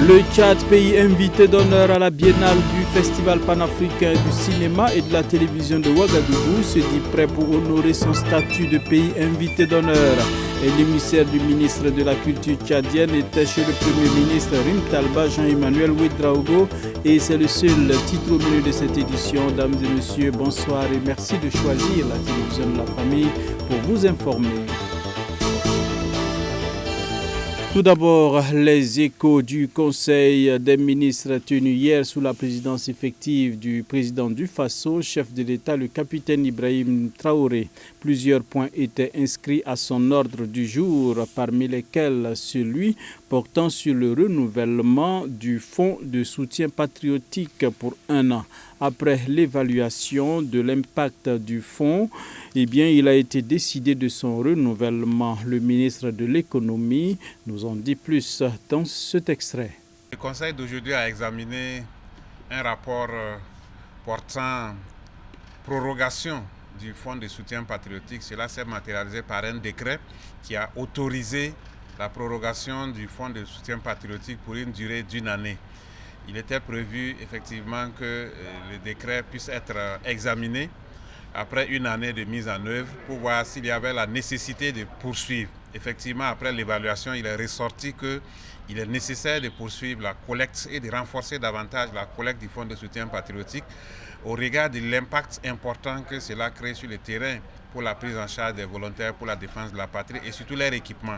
Le Tchad, pays invité d'honneur à la biennale du Festival panafricain du cinéma et de la télévision de Ouagadougou, se dit prêt pour honorer son statut de pays invité d'honneur. Et l'émissaire du ministre de la Culture tchadienne était chez le Premier ministre Rim Talba, Jean-Emmanuel Ouedraogo. Et c'est le seul titre au menu de cette édition. Dames et messieurs, bonsoir et merci de choisir la télévision de la famille pour vous informer. Tout d'abord, les échos du Conseil des ministres tenu hier sous la présidence effective du président du Faso, chef de l'État, le capitaine Ibrahim Traoré. Plusieurs points étaient inscrits à son ordre du jour, parmi lesquels celui portant sur le renouvellement du fonds de soutien patriotique pour 1 an. Après l'évaluation de l'impact du fonds, il a été décidé de son renouvellement. Le ministre de l'économie nous en dit plus dans cet extrait. Le Conseil d'aujourd'hui a examiné un rapport portant prorogation du fonds de soutien patriotique. Cela s'est matérialisé par un décret qui a autorisé la prorogation du fonds de soutien patriotique pour une durée d'1 année. Il était prévu effectivement que le décret puisse être examiné après 1 année de mise en œuvre pour voir s'il y avait la nécessité de poursuivre. Effectivement, après l'évaluation, il est ressorti qu'il est nécessaire de poursuivre la collecte et de renforcer davantage la collecte du fonds de soutien patriotique au regard de l'impact important que cela crée sur le terrain pour la prise en charge des volontaires pour la défense de la patrie et surtout leur équipement.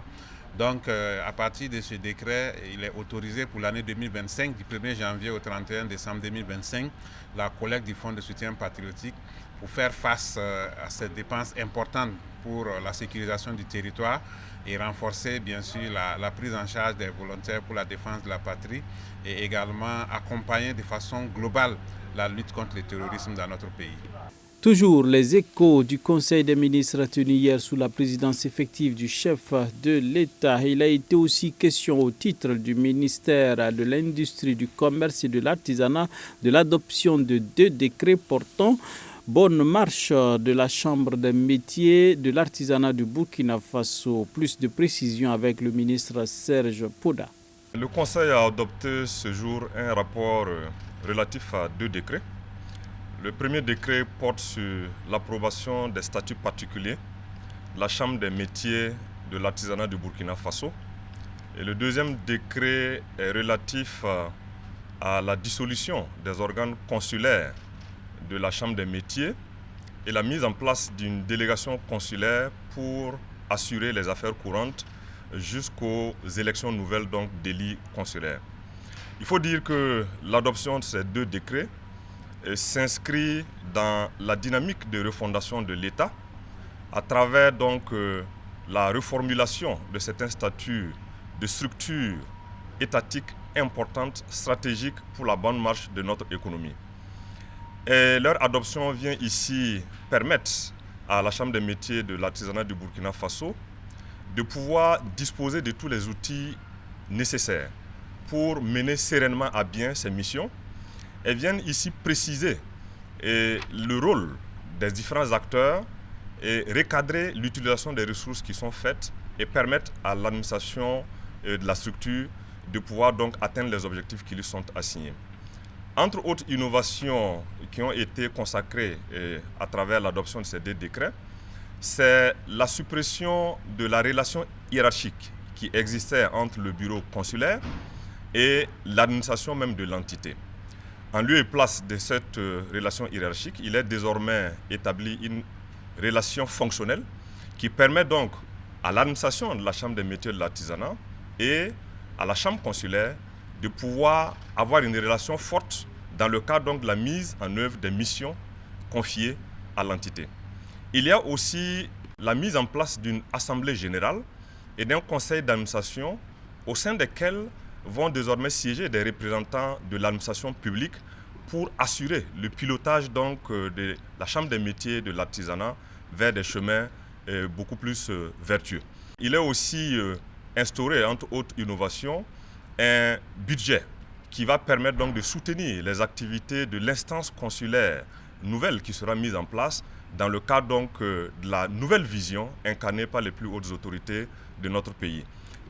Donc, à partir de ce décret, il est autorisé pour l'année 2025, du 1er janvier au 31 décembre 2025, la collecte du fonds de soutien patriotique pour faire face à cette dépense importante pour la sécurisation du territoire et renforcer bien sûr la prise en charge des volontaires pour la défense de la patrie et également accompagner de façon globale la lutte contre le terrorisme dans notre pays. Toujours les échos du Conseil des ministres tenu hier sous la présidence effective du chef de l'État. Il a été aussi question au titre du ministère de l'Industrie, du Commerce et de l'Artisanat de l'adoption de 2 décrets portant bonne marche de la Chambre des métiers de l'artisanat du Burkina Faso. Plus de précisions avec le ministre Serge Poda. Le Conseil a adopté ce jour un rapport relatif à 2 décrets. Le premier décret porte sur l'approbation des statuts particuliers de la Chambre des métiers de l'artisanat du Burkina Faso. Et le deuxième décret est relatif à la dissolution des organes consulaires de la Chambre des métiers et la mise en place d'une délégation consulaire pour assurer les affaires courantes jusqu'aux élections nouvelles d'élits consulaires. Il faut dire que l'adoption de ces 2 décrets s'inscrit dans la dynamique de refondation de l'État à travers la reformulation de certains statuts de structures étatiques importantes, stratégiques pour la bonne marche de notre économie. Et leur adoption vient ici permettre à la Chambre des métiers de l'artisanat du Burkina Faso de pouvoir disposer de tous les outils nécessaires pour mener sereinement à bien ses missions. Elles viennent ici préciser le rôle des différents acteurs et recadrer l'utilisation des ressources qui sont faites et permettre à l'administration de la structure de pouvoir atteindre les objectifs qui lui sont assignés. Entre autres innovations qui ont été consacrées à travers l'adoption de ces 2 décrets, c'est la suppression de la relation hiérarchique qui existait entre le bureau consulaire et l'administration même de l'entité. En lieu et place de cette relation hiérarchique, il est désormais établi une relation fonctionnelle qui permet donc à l'administration de la Chambre des métiers de l'artisanat et à la Chambre consulaire de pouvoir avoir une relation forte dans le cadre de la mise en œuvre des missions confiées à l'entité. Il y a aussi la mise en place d'une assemblée générale et d'un conseil d'administration au sein desquels vont désormais siéger des représentants de l'administration publique pour assurer le pilotage de la Chambre des métiers de l'artisanat vers des chemins beaucoup plus vertueux. Il est aussi instauré, entre autres innovations, un budget qui va permettre de soutenir les activités de l'instance consulaire nouvelle qui sera mise en place dans le cadre de la nouvelle vision incarnée par les plus hautes autorités de notre pays.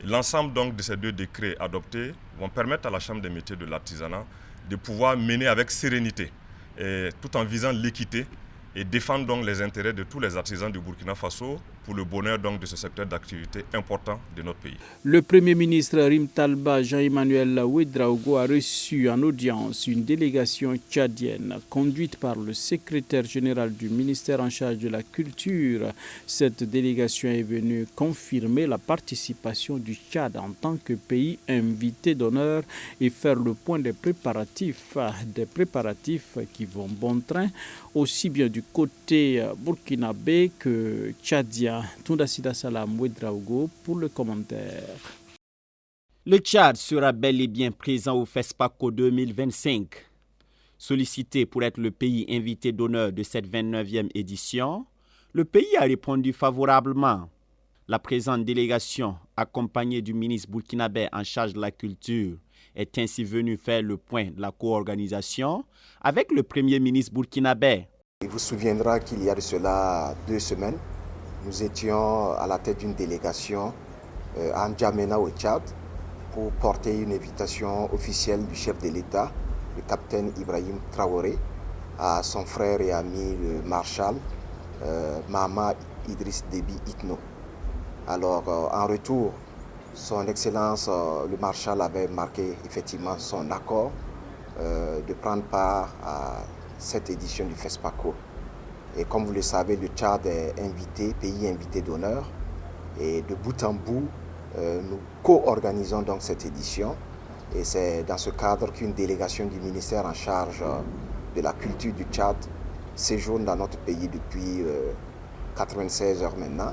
L'ensemble donc de ces deux décrets adoptés vont permettre à la Chambre des métiers de l'artisanat de pouvoir mener avec sérénité, et tout en visant l'équité et défendre donc les intérêts de tous les artisans du Burkina Faso pour le bonheur donc de ce secteur d'activité important de notre pays. Le Premier ministre Rim Talba Jean-Emmanuel Ouedraogo a reçu en audience une délégation tchadienne conduite par le secrétaire général du ministère en charge de la culture. Cette délégation est venue confirmer la participation du Tchad en tant que pays invité d'honneur et faire le point des préparatifs qui vont bon train, aussi bien du côté burkinabé que tchadien. Tundasida Salam Ouedraogo pour le commentaire. Le Tchad sera bel et bien présent au FESPACO 2025. Sollicité pour être le pays invité d'honneur de cette 29e édition, le pays a répondu favorablement. La présente délégation, accompagnée du ministre burkinabé en charge de la culture, est ainsi venue faire le point de la co-organisation avec le premier ministre burkinabé. Il vous souviendra qu'il y a de cela 2 semaines, nous étions à la tête d'une délégation à N'Djamena au Tchad pour porter une invitation officielle du chef de l'État, le capitaine Ibrahim Traoré, à son frère et ami le marshal Mahama Idriss Déby Itno. Alors en retour, son Excellence le marshal avait marqué effectivement son accord de prendre part à cette édition du FESPACO. Et comme vous le savez, le Tchad est pays invité d'honneur. Et de bout en bout, nous co-organisons donc cette édition. Et c'est dans ce cadre qu'une délégation du ministère en charge de la culture du Tchad séjourne dans notre pays depuis 96 heures maintenant.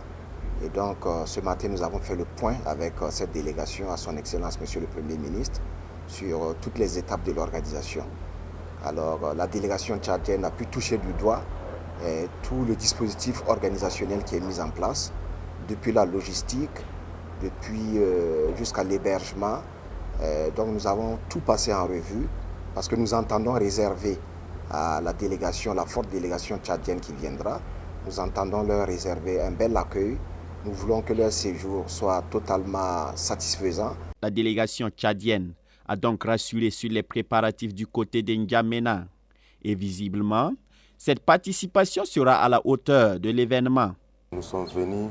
Et donc ce matin, nous avons fait le point avec cette délégation à son Excellence, Monsieur le Premier ministre, sur toutes les étapes de l'organisation. Alors la délégation tchadienne a pu toucher du doigt tout le dispositif organisationnel qui est mis en place, depuis la logistique, depuis jusqu'à l'hébergement. Donc nous avons tout passé en revue parce que nous entendons réserver à la délégation, la forte délégation tchadienne qui viendra, nous entendons leur réserver un bel accueil. Nous voulons que leur séjour soit totalement satisfaisant. La délégation tchadienne a donc rassuré sur les préparatifs du côté de N'Djamena. Et visiblement, cette participation sera à la hauteur de l'événement. Nous sommes venus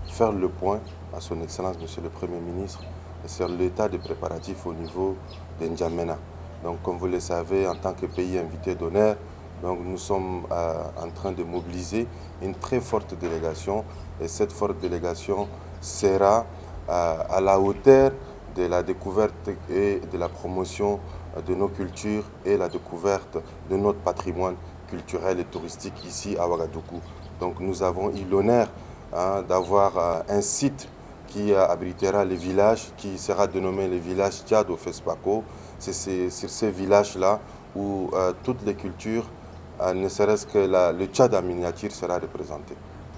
faire le point à son Excellence, Monsieur le Premier ministre, sur l'état des préparatifs au niveau de N'Djamena. Donc, comme vous le savez, en tant que pays invité d'honneur, donc nous sommes en train de mobiliser une très forte délégation. Et cette forte délégation sera à la hauteur de la découverte et de la promotion de nos cultures et la découverte de notre patrimoine culturel et touristique ici à Ouagadougou. Donc nous avons eu l'honneur d'avoir un site qui abritera les villages, qui sera dénommé le village Tchad au FESPACO. C'est sur ces villages-là où toutes les cultures, ne serait-ce que le Tchad en miniature sera représenté.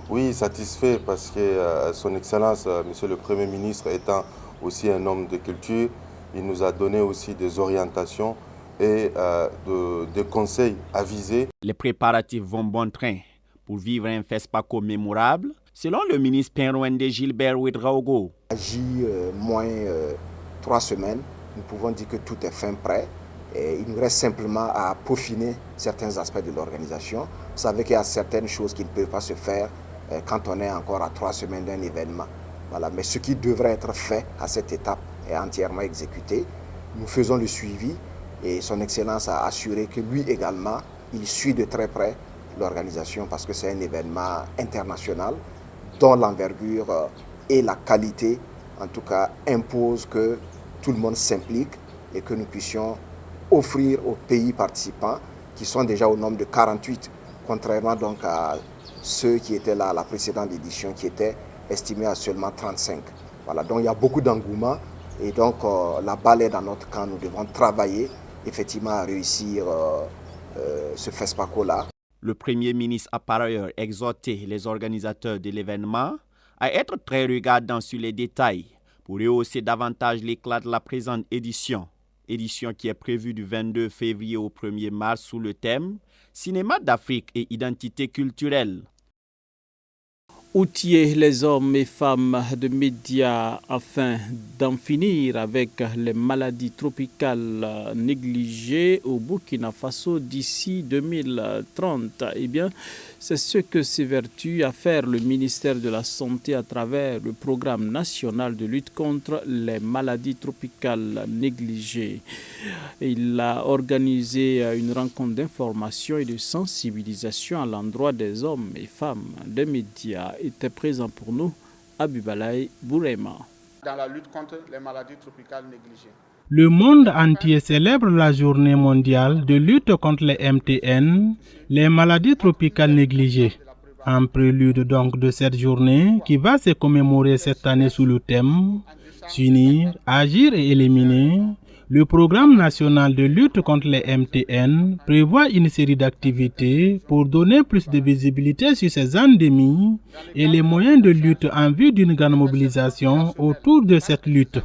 Oui, satisfait parce que son Excellence, Monsieur le Premier ministre, étant aussi un homme de culture, il nous a donné aussi des orientations et des conseils avisés. Les préparatifs vont bon train pour vivre un FESPACO mémorable, selon le ministre Penrouende Gilbert Ouedraogo. Moins 3 semaines, nous pouvons dire que tout est fin prêt. Et il nous reste simplement à peaufiner certains aspects de l'organisation. Vous savez qu'il y a certaines choses qui ne peuvent pas se faire quand on est encore à 3 semaines d'un événement. Voilà. Mais ce qui devrait être fait à cette étape est entièrement exécuté. Nous faisons le suivi et son Excellence a assuré que lui également, il suit de très près l'organisation parce que c'est un événement international dont l'envergure et la qualité, en tout cas, imposent que tout le monde s'implique et que nous puissions offrir aux pays participants, qui sont déjà au nombre de 48, contrairement donc à ceux qui étaient là à la précédente édition, qui étaient estimés à seulement 35. Voilà, donc il y a beaucoup d'engouement et donc la balle est dans notre camp. Nous devons travailler effectivement à réussir ce FESPACO-là. Le Premier ministre a par ailleurs exhorté les organisateurs de l'événement à être très regardants sur les détails pour rehausser davantage l'éclat de la présente édition qui est prévue du 22 février au 1er mars sous le thème « Cinéma d'Afrique et identité culturelle ». Outiller les hommes et femmes de médias afin d'en finir avec les maladies tropicales négligées au Burkina Faso d'ici 2030. Eh bien, c'est ce que s'évertue à faire le ministère de la Santé à travers le programme national de lutte contre les maladies tropicales négligées. Il a organisé une rencontre d'information et de sensibilisation à l'endroit des hommes et femmes des médias. Était présent pour nous Abibalaï Bourema. Dans la lutte contre les maladies tropicales négligées. Le monde entier célèbre la journée mondiale de lutte contre les MTN, les maladies tropicales négligées. En prélude donc de cette journée qui va se commémorer cette année sous le thème « S'unir, agir et éliminer », le programme national de lutte contre les MTN prévoit une série d'activités pour donner plus de visibilité sur ces endémies et les moyens de lutte en vue d'une grande mobilisation autour de cette lutte.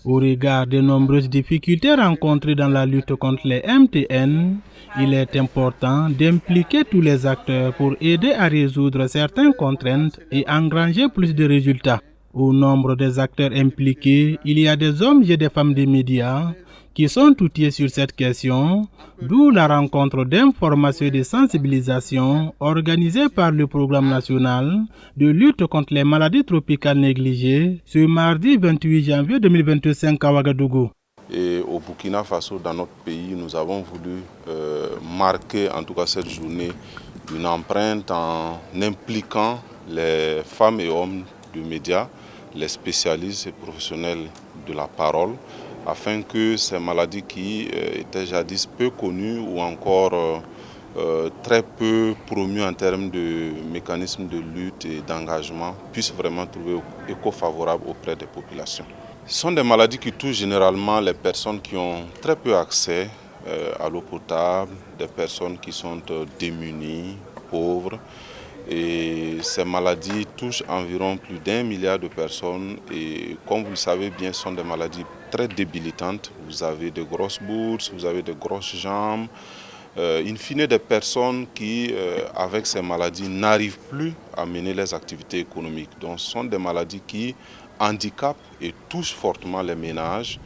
Au regard des nombreuses difficultés rencontrées dans la lutte contre les MTN, il est important d'impliquer tous les acteurs pour aider à résoudre certaines contraintes et engranger plus de résultats. Au nombre des acteurs impliqués, il y a des hommes et des femmes des médias qui sont outillés sur cette question, d'où la rencontre d'information et de sensibilisation organisée par le Programme national de lutte contre les maladies tropicales négligées ce mardi 28 janvier 2025 à Ouagadougou. Et au Burkina Faso, dans notre pays, nous avons voulu marquer en tout cas cette journée d'une empreinte en impliquant les femmes et hommes du média, les spécialistes et professionnels de la parole, afin que ces maladies qui étaient jadis peu connues ou encore très peu promues en termes de mécanismes de lutte et d'engagement puissent vraiment trouver écho favorable auprès des populations. Ce sont des maladies qui touchent généralement les personnes qui ont très peu accès à l'eau potable, des personnes qui sont démunies, pauvres. Et ces maladies touchent environ plus d'1 milliard de personnes et comme vous le savez bien, ce sont des maladies très débilitantes. Vous avez de grosses bourses, vous avez de grosses jambes. In fine, des personnes qui, avec ces maladies, n'arrivent plus à mener les activités économiques. Donc ce sont des maladies qui handicapent et touchent fortement les ménages.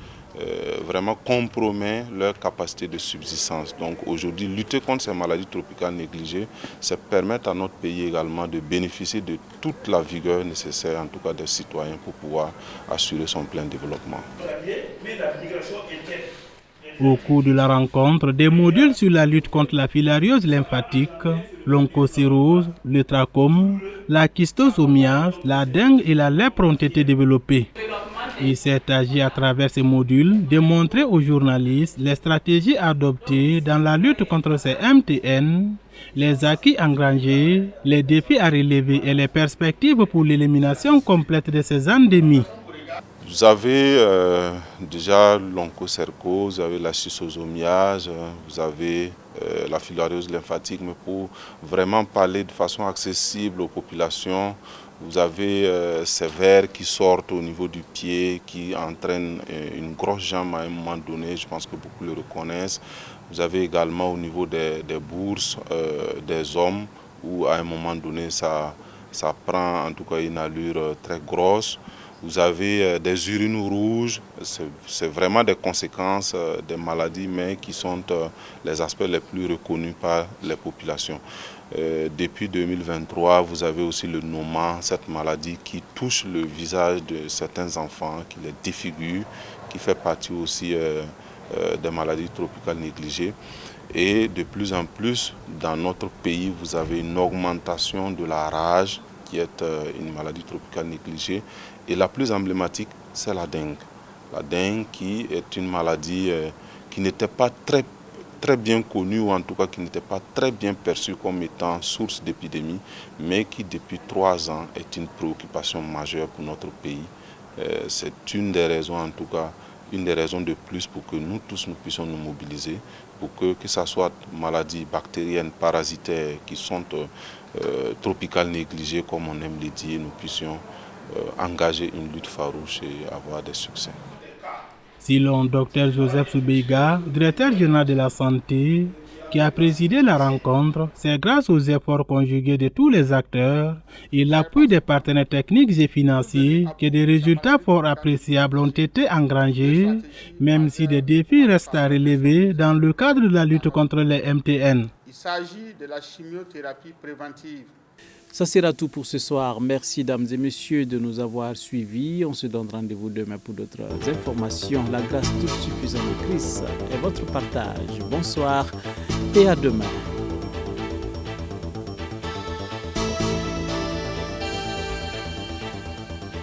Vraiment compromet leur capacité de subsistance. Donc aujourd'hui, lutter contre ces maladies tropicales négligées, c'est permettre à notre pays également de bénéficier de toute la vigueur nécessaire, en tout cas des citoyens, pour pouvoir assurer son plein développement. Au cours de la rencontre, des modules sur la lutte contre la filariose lymphatique, l'oncocérose, le trachome, la schistosomiase, la dengue et la lèpre ont été développés. Il s'est agi à travers ces modules de montrer aux journalistes les stratégies adoptées dans la lutte contre ces MTN, les acquis engrangés, les défis à relever et les perspectives pour l'élimination complète de ces endémies. Vous avez déjà l'onchocercose, vous avez la schistosomiase, vous avez la filariose lymphatique, mais pour vraiment parler de façon accessible aux populations, vous avez ces vers qui sortent au niveau du pied, qui entraînent une grosse jambe à un moment donné, je pense que beaucoup le reconnaissent. Vous avez également au niveau des bourses des hommes, où à un moment donné ça prend en tout cas une allure très grosse. Vous avez des urines rouges, c'est vraiment des conséquences des maladies, mais qui sont les aspects les plus reconnus par les populations. Depuis 2023, vous avez aussi le noma, cette maladie qui touche le visage de certains enfants, qui les défigure, qui fait partie aussi des maladies tropicales négligées. Et de plus en plus, dans notre pays, vous avez une augmentation de la rage, qui est une maladie tropicale négligée. Et la plus emblématique, c'est la dengue. La dengue qui est une maladie qui n'était pas très bien connue, ou en tout cas qui n'était pas très bien perçue comme étant source d'épidémie, mais qui depuis 3 ans est une préoccupation majeure pour notre pays. C'est une des raisons, en tout cas, une des raisons de plus pour que nous tous nous puissions nous mobiliser, pour que ce soit maladies bactériennes, parasitaires qui sont tropicales négligées, comme on aime les dire, nous puissions engager une lutte farouche et avoir des succès. Selon Dr Joseph Soubeiga, directeur général de la santé, qui a présidé la rencontre, c'est grâce aux efforts conjugués de tous les acteurs et l'appui des partenaires techniques et financiers que des résultats fort appréciables ont été engrangés, même si des défis restent à relever dans le cadre de la lutte contre les MTN. Il s'agit de la chimiothérapie préventive. Ça sera tout pour ce soir. Merci, dames et messieurs, de nous avoir suivis. On se donne rendez-vous demain pour d'autres informations. La grâce toute suffisante de Christ est votre partage. Bonsoir et à demain.